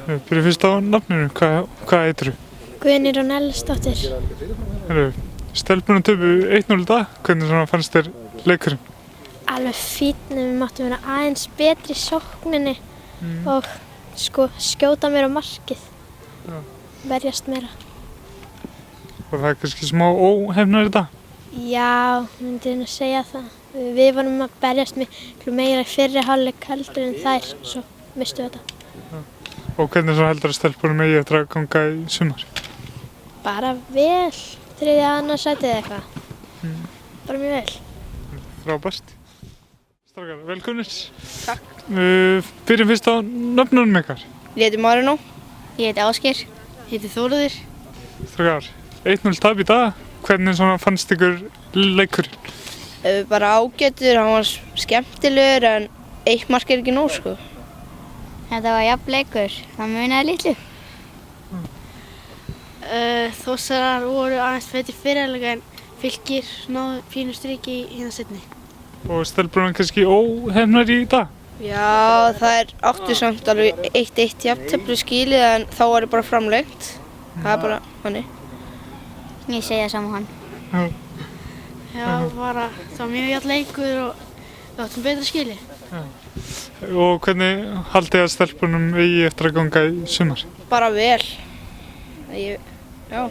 Byrjum fyrst á nafninu, hvað heitirðu? Guðný Rún Ellisdóttir. Stelpurnar töpuðu 1-0 í dag, hvernig fannst þér leikurinn? Alveg fínn, við máttum vera aðeins betri í sókninni og skjóta meira á markið, verjast meira. Og það kannski smá óheppnar í dag? Já, myndi ég segja það. Við vorum að berjast miklu meira í fyrri hálfleik heldur en þær, svo mistum við þetta. Og hvernig heldur að stelpunum eigi eftir að ganga í sumar? Bara vel, 3. annars sætið eitthvað. Bara mjög vel. Frábært. Strákar, velkomnir. Takk. Byrjum fyrst á nöfnunum ykkar. Ég heiti Marino. Ég heiti Ásgeir. Ég heiti Þóruður. Strákar, 1-0 tap í dag. Hvernig fannst ykkur leikurinn? Bara ágætur, hann var skemmtilegur en eitt mark ekki nóg sko. Þetta var jafn leikur, það munaði litlu. Þórsarar voru aðeins betri fyrir hálfleik en Fylkir náðu fínu striki í hérna seinni. Og stelpurnar kannski óheppnar í dag? Já, það áttu samt alveg 1-1 jafntefli skilið en þá var það bara framlengt. Það er bara þannig. Ég segi það sama hann. Já, það var mjög jafn leikur og við áttum betra skili. Og hvernig haldið þið að stelpunum eigi eftir að ganga í sumar? Bara vel. Já,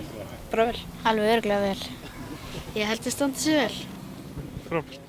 bara vel. Alveg örugglega vel. Ég held að standa sig vel. Frábært.